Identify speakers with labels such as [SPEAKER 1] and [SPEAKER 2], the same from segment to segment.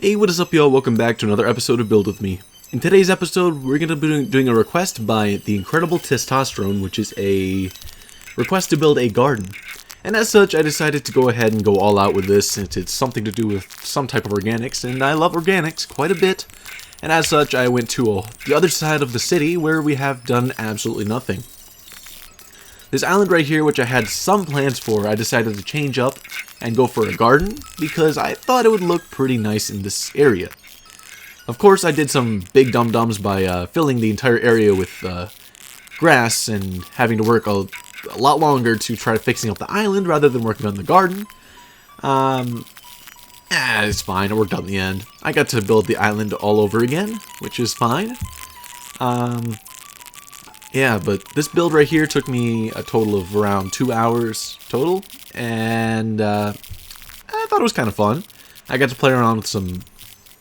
[SPEAKER 1] Hey, what is up y'all? Welcome back to another episode of Build With Me. In today's episode, we're going to be doing a request by the Incredible Testosterone, which is a request to build a garden. And as such, I decided to go ahead and go all out with this, since it's something to do with some type of organics, and I love organics quite a bit. And as such, I went to the other side of the city, where we have done absolutely nothing. This island right here, which I had some plans for, I decided to change up and go for a garden, because I thought it would look pretty nice in this area. Of course, I did some big dum-dums by filling the entire area with grass and having to work a lot longer to try fixing up the island rather than working on the garden. It's fine, it worked out in the end. I got to build the island all over again, which is fine. Yeah, but this build right here took me a total of around 2 hours total, and I thought it was kind of fun. I got to play around with some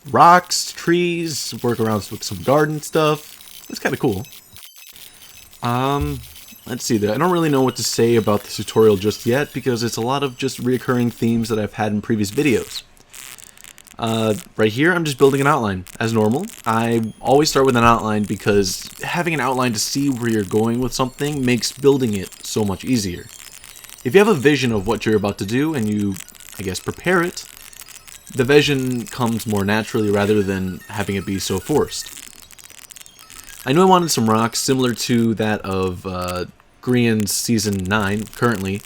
[SPEAKER 1] rocks, trees, work around with some garden stuff. It's kind of cool. Let's see there. I don't really know what to say about the tutorial just yet, because it's a lot of just reoccurring themes that I've had in previous videos. Right here, I'm just building an outline, as normal. I always start with an outline because having an outline to see where you're going with something makes building it so much easier. If you have a vision of what you're about to do and you, I guess, prepare it, the vision comes more naturally rather than having it be so forced. I knew I wanted some rocks similar to that of Grian's Season 9, currently,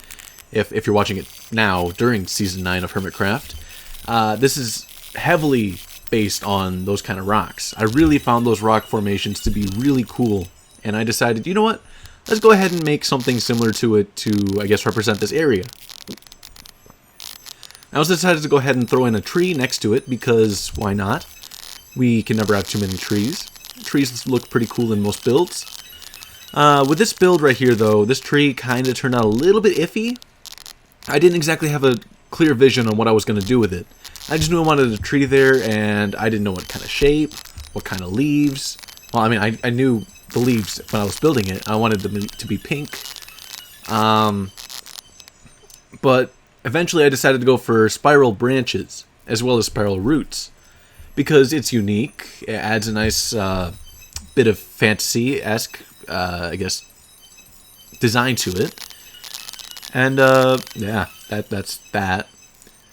[SPEAKER 1] if you're watching it now, during Season 9 of Hermitcraft. This is heavily based on those kind of rocks. I really found those rock formations to be really cool, and I decided, you know what, let's go ahead and make something similar to it to, I guess, represent this area. I also decided to go ahead and throw in a tree next to it, because why not? We can never have too many trees. Trees look pretty cool in most builds. With this build right here, though, this tree kind of turned out a little bit iffy. I didn't exactly have a clear vision on what I was going to do with it. I just knew I wanted a tree there, and I didn't know what kind of shape, what kind of leaves. Well, I mean, I knew the leaves when I was building it. I wanted them to be pink. But eventually I decided to go for spiral branches, as well as spiral roots, because it's unique. It adds a nice bit of fantasy-esque, I guess, design to it. And, yeah, that's that.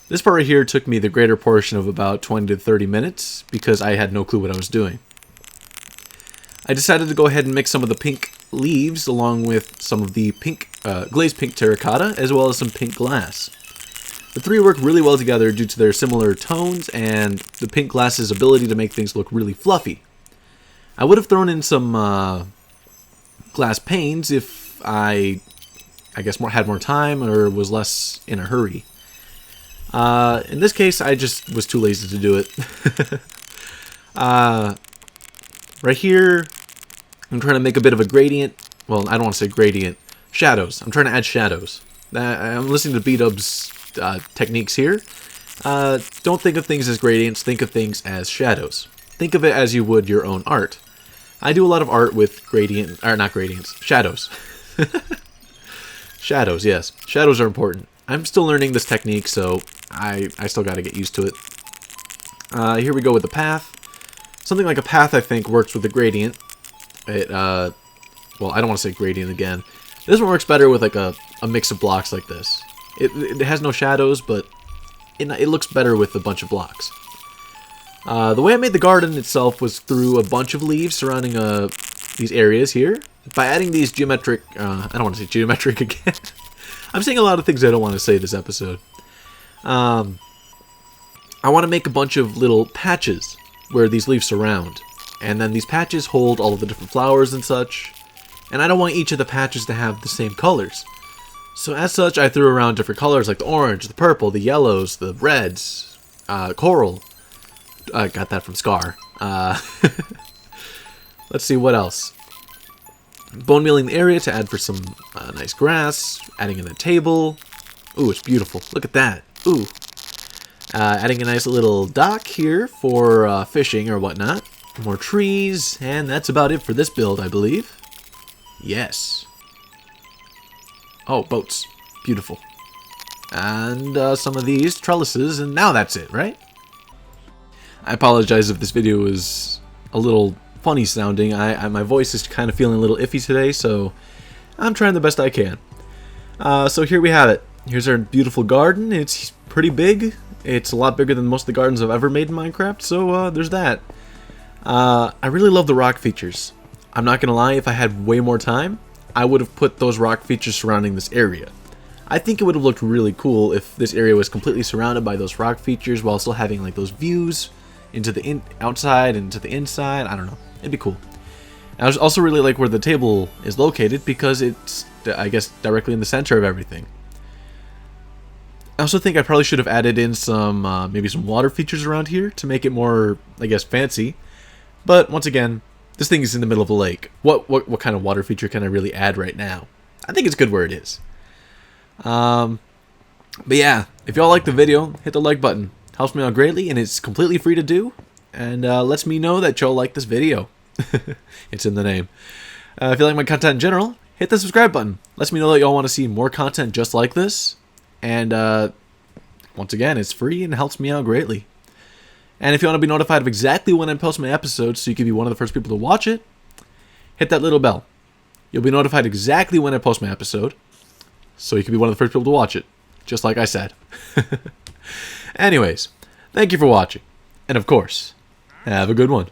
[SPEAKER 1] This part right here took me the greater portion of about 20 to 30 minutes, because I had no clue what I was doing. I decided to go ahead and mix some of the pink leaves along with some of the pink, glazed pink terracotta, as well as some pink glass. The three work really well together due to their similar tones and the pink glass's ability to make things look really fluffy. I would have thrown in some glass panes if I guess had more time or was less in a hurry. In this case, I just was too lazy to do it. Right here, I'm trying to make a bit of a gradient. Well, I don't want to say gradient. Shadows. I'm trying to add shadows. I'm listening to B-Dub's techniques here. Don't think of things as gradients. Think of things as shadows. Think of it as you would your own art. I do a lot of art with not gradients, shadows. Shadows, yes. Shadows are important. I'm still learning this technique, so I still got to get used to it. Here we go with the path. Something like a path, I think, works with the gradient. Well, I don't want to say gradient again. This one works better with like a mix of blocks like this. It has no shadows, but it looks better with a bunch of blocks. The way I made the garden itself was through a bunch of leaves surrounding these areas here. By adding these geometric... I don't want to say geometric again. I'm saying a lot of things I don't want to say this episode. I want to make a bunch of little patches where these leaves surround. And then these patches hold all of the different flowers and such. And I don't want each of the patches to have the same colors. So as such, I threw around different colors like the orange, the purple, the yellows, the reds, coral. I got that from Scar. Let's see, what else? Bone mealing the area to add for some nice grass. Adding in a table. Ooh, it's beautiful. Look at that. Ooh. Adding a nice little dock here for fishing or whatnot. More trees. And that's about it for this build, I believe. Yes. Oh, boats. Beautiful. And some of these trellises, and now that's it, right? I apologize if this video is a little funny sounding. My voice is kind of feeling a little iffy today, so I'm trying the best I can. So here we have it. Here's our beautiful garden. It's pretty big. It's a lot bigger than most of the gardens I've ever made in Minecraft, so there's that. I really love the rock features. I'm not gonna lie, if I had way more time, I would have put those rock features surrounding this area. I think it would have looked really cool if this area was completely surrounded by those rock features while still having like those views into the outside and to the inside. I don't know. It'd be cool. I also really like where the table is located because it's, I guess, directly in the center of everything. I also think I probably should have added in some, maybe some water features around here to make it more, I guess, fancy. But once again, this thing is in the middle of a lake. What kind of water feature can I really add right now? I think it's good where it is. But yeah, if y'all like the video, hit the like button. Helps me out greatly, and it's completely free to do. And lets me know that y'all like this video. It's in the name. If you like my content in general, hit the subscribe button. Lets me know that y'all want to see more content just like this. And once again, it's free and helps me out greatly. And if you want to be notified of exactly when I post my episodes so you can be one of the first people to watch it, hit that little bell. You'll be notified exactly when I post my episode so you can be one of the first people to watch it, just like I said. Anyways, thank you for watching. And of course, have a good one.